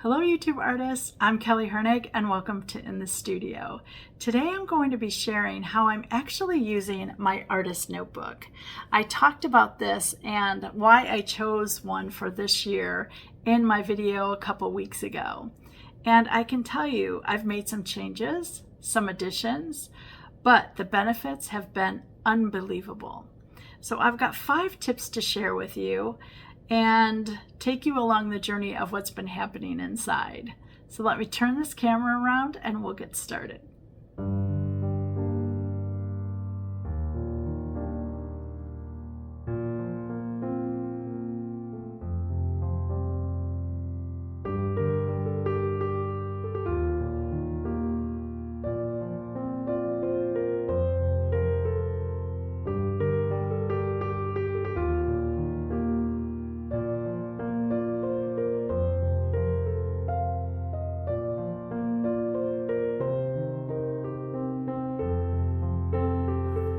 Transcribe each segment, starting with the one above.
Hello YouTube artists, I'm Kelly Hernig and welcome to In the Studio. Today I'm going to be sharing how I'm actually using my artist notebook. I talked about this and why I chose one for this year in my video a couple weeks ago. And I can tell you I've made some changes, some additions, but the benefits have been unbelievable. So I've got 5 tips to share with you and take you along the journey of what's been happening inside. So let me turn this camera around and we'll get started.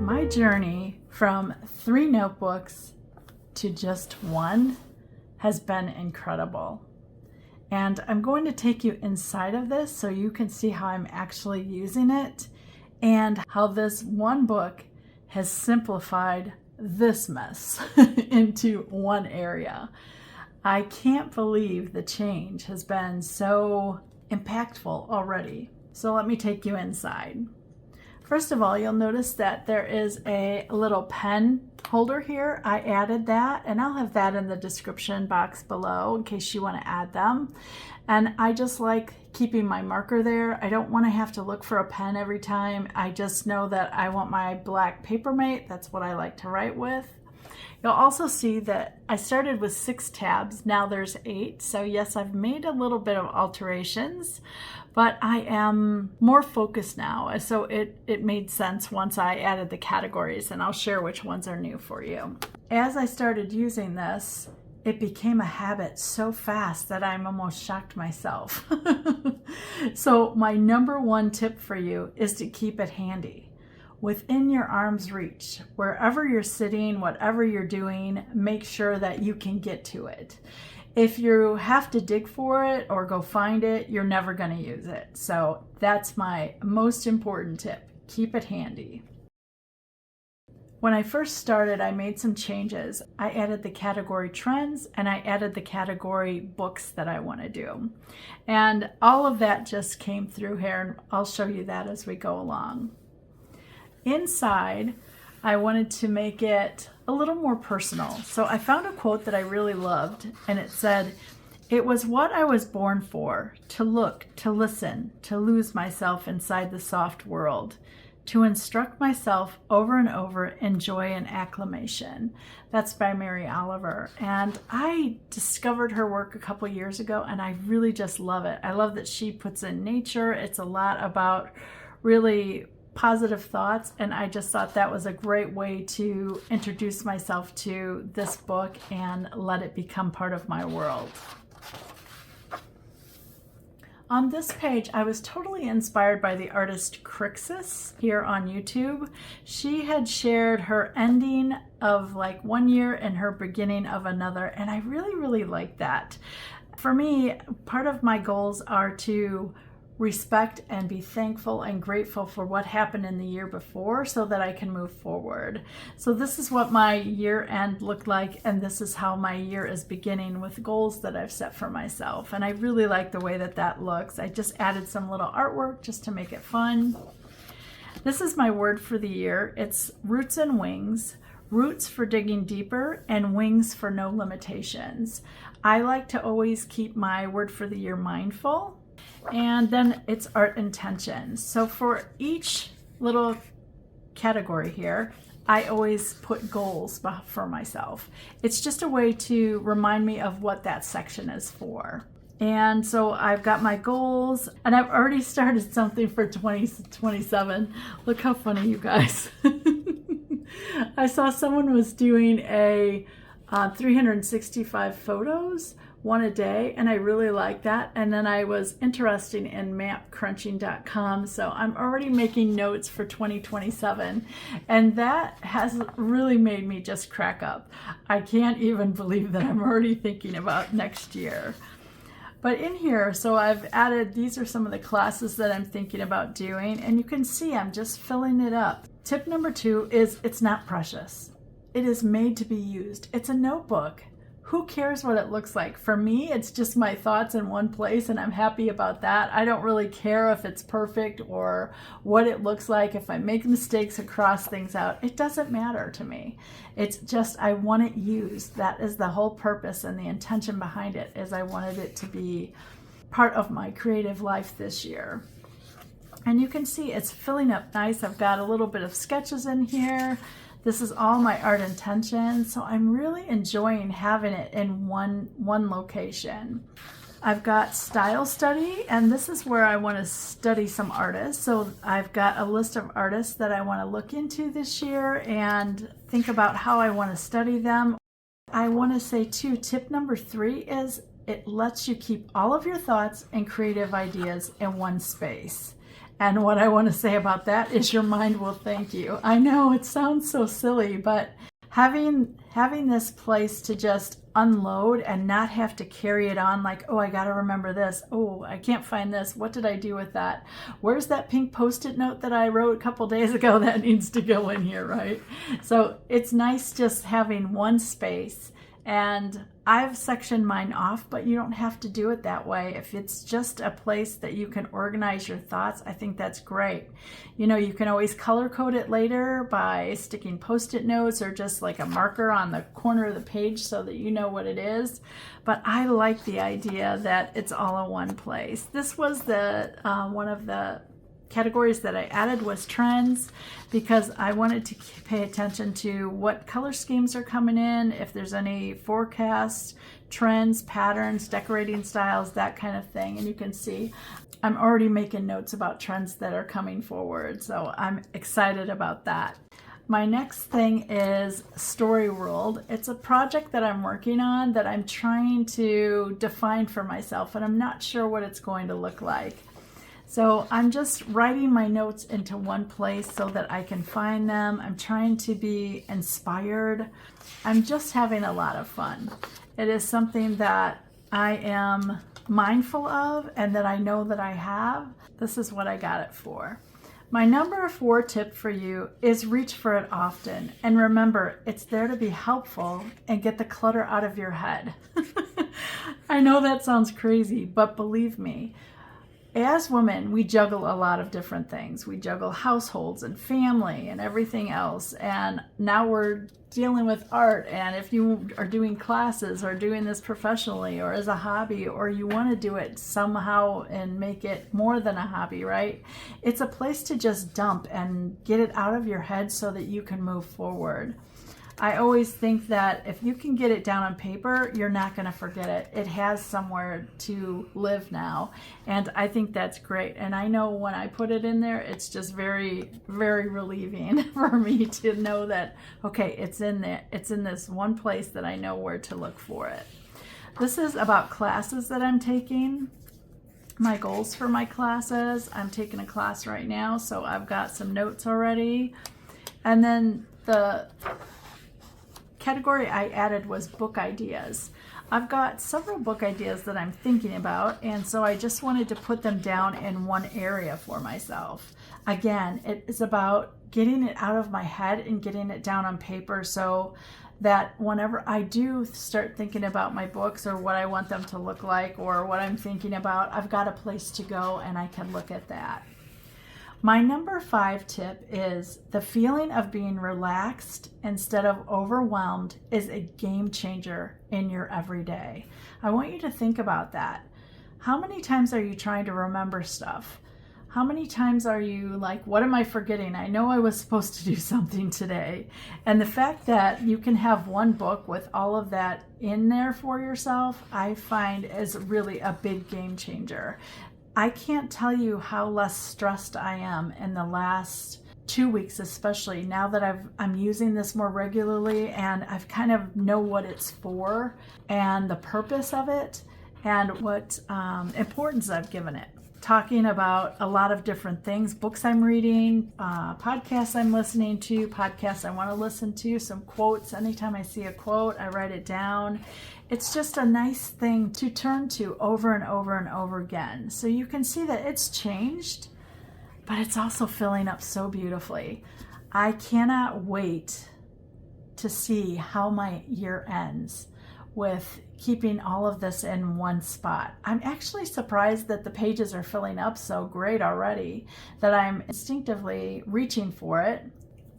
My journey from 3 notebooks to just 1 has been incredible. And I'm going to take you inside of this so you can see how I'm actually using it and how this one book has simplified this mess into one area. I can't believe the change has been so impactful already. So let me take you inside. First of all, you'll notice that there is a little pen holder here. I added that, and I'll have that in the description box below in case you want to add them. And I just like keeping my marker there. I don't want to have to look for a pen every time. I just know that I want my black Papermate. That's what I like to write with. You'll also see that I started with 6 tabs. Now there's 8. So yes, I've made a little bit of alterations, but I am more focused now. So it made sense once I added the categories, and I'll share which ones are new for you. As I started using this, it became a habit so fast that I'm almost shocked myself. So my number 1 tip for you is to keep it handy. Within your arm's reach, wherever you're sitting, whatever you're doing, make sure that you can get to it. If you have to dig for it or go find it, you're never going to use it. So that's my most important tip. Keep it handy. When I first started, I made some changes. I added the category trends and I added the category books that I want to do. And all of that just came through here, and I'll show you that as we go along. Inside, I wanted to make it a little more personal. So I found a quote that I really loved, and it said, "It was what I was born for, to look, to listen, to lose myself inside the soft world, to instruct myself over and over in joy and acclamation." That's by Mary Oliver. And I discovered her work a couple years ago, and I really just love it. I love that she puts in nature. It's a lot about really positive thoughts, and I just thought that was a great way to introduce myself to this book and let it become part of my world. On this page, I was totally inspired by the artist Crixus here on YouTube. She had shared her ending of like one year and her beginning of another, and I really like that. For me, part of my goals are to respect and be thankful and grateful for what happened in the year before so that I can move forward. So this is what my year end looked like, and this is how my year is beginning with goals that I've set for myself. And I really like the way that that looks. I just added some little artwork just to make it fun. This is my word for the year. It's roots and wings. Roots for digging deeper and wings for no limitations. I like to always keep my word for the year mindful. And then it's art intentions. So for each little category here, I always put goals for myself. It's just a way to remind me of what that section is for. And so I've got my goals, and I've already started something for 2027. Look how funny, you guys. I saw someone was doing a 365 photos, 1 a day, and I really like that. And then I was interested in mapcrunching.com, so I'm already making notes for 2027, and that has really made me just crack up. I can't even believe that I'm already thinking about next year. But in here, so I've added, these are some of the classes that I'm thinking about doing, and you can see I'm just filling it up. Tip number 2 is it's not precious. It is made to be used. It's a notebook. Who cares what it looks like? For me, it's just my thoughts in one place, and I'm happy about that. I don't really care if it's perfect or what it looks like. If I make mistakes or cross things out, it doesn't matter to me. It's just I want it used. That is the whole purpose and the intention behind it, is I wanted it to be part of my creative life this year. And you can see it's filling up nice. I've got a little bit of sketches in here. This is all my art intention, so I'm really enjoying having it in one location. I've got style study, and this is where I want to study some artists. So I've got a list of artists that I want to look into this year and think about how I want to study them. I want to say too, tip number 3 is it lets you keep all of your thoughts and creative ideas in one space. And what I want to say about that is your mind will thank you. I know it sounds so silly, but having this place to just unload and not have to carry it on like, oh, I got to remember this. Oh, I can't find this. What did I do with that? Where's that pink Post-it note that I wrote a couple days ago that needs to go in here, right? So it's nice just having one space. And I've sectioned mine off, but you don't have to do it that way. If it's just a place that you can organize your thoughts, I think that's great. You know, you can always color code it later by sticking Post-it notes or just like a marker on the corner of the page so that you know what it is. But I like the idea that it's all in one place. This was the one of the categories that I added was trends, because I wanted to pay attention to what color schemes are coming in, if there's any forecasts, trends, patterns, decorating styles, that kind of thing. And you can see I'm already making notes about trends that are coming forward, so I'm excited about that. My next thing is Story World. It's a project that I'm working on that I'm trying to define for myself, and I'm not sure what it's going to look like. So I'm just writing my notes into one place so that I can find them. I'm trying to be inspired. I'm just having a lot of fun. It is something that I am mindful of and that I know that I have. This is what I got it for. My number 4 tip for you is reach for it often. And remember, it's there to be helpful and get the clutter out of your head. I know that sounds crazy, but believe me, as women, we juggle a lot of different things. We juggle households and family and everything else. And now we're dealing with art. And if you are doing classes or doing this professionally or as a hobby, or you want to do it somehow and make it more than a hobby, right? It's a place to just dump and get it out of your head so that you can move forward. I always think that if you can get it down on paper, you're not going to forget it. It has somewhere to live now. And I think that's great. And I know when I put it in there, it's just very, very relieving for me to know that, okay, it's in there. It's in this one place that I know where to look for it. This is about classes that I'm taking. My goals for my classes. I'm taking a class right now, so I've got some notes already. And then the category I added was book ideas. I've got several book ideas that I'm thinking about, and so I just wanted to put them down in one area for myself. Again, it is about getting it out of my head and getting it down on paper so that whenever I do start thinking about my books or what I want them to look like or what I'm thinking about, I've got a place to go and I can look at that. My number 5 tip is the feeling of being relaxed instead of overwhelmed is a game changer in your everyday. I want you to think about that. How many times are you trying to remember stuff? How many times are you like, what am I forgetting? I know I was supposed to do something today. And the fact that you can have one book with all of that in there for yourself, I find is really a big game changer. I can't tell you how less stressed I am in the last 2 weeks, especially now that I'm using this more regularly and I've kind of know what it's for and the purpose of it. and what importance I've given it. Talking about a lot of different things, books I'm reading, podcasts I'm listening to, podcasts I want to listen to, some quotes. Anytime I see a quote, I write it down. It's just a nice thing to turn to over and over and over again. So you can see that it's changed, but it's also filling up so beautifully. I cannot wait to see how my year ends with keeping all of this in one spot. I'm actually surprised that the pages are filling up so great already that I'm instinctively reaching for it.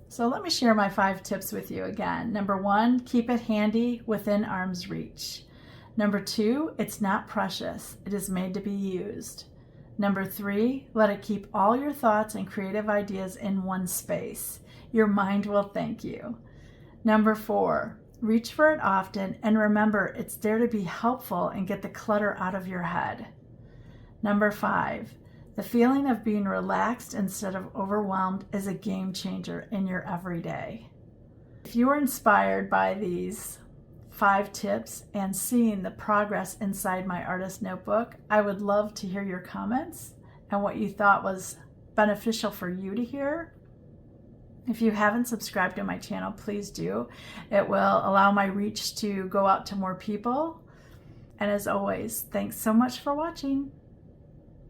So let me share my 5 tips with you again. Number 1, keep it handy within arm's reach. Number 2, it's not precious. It is made to be used. Number 3, let it keep all your thoughts and creative ideas in one space. Your mind will thank you. Number 4, reach for it often and remember it's there to be helpful and get the clutter out of your head. Number 5, the feeling of being relaxed instead of overwhelmed is a game changer in your everyday. If you were inspired by these 5 tips and seeing the progress inside my artist notebook, I would love to hear your comments and what you thought was beneficial for you to hear. If you haven't subscribed to my channel, please do. It will allow my reach to go out to more people. And as always, thanks so much for watching.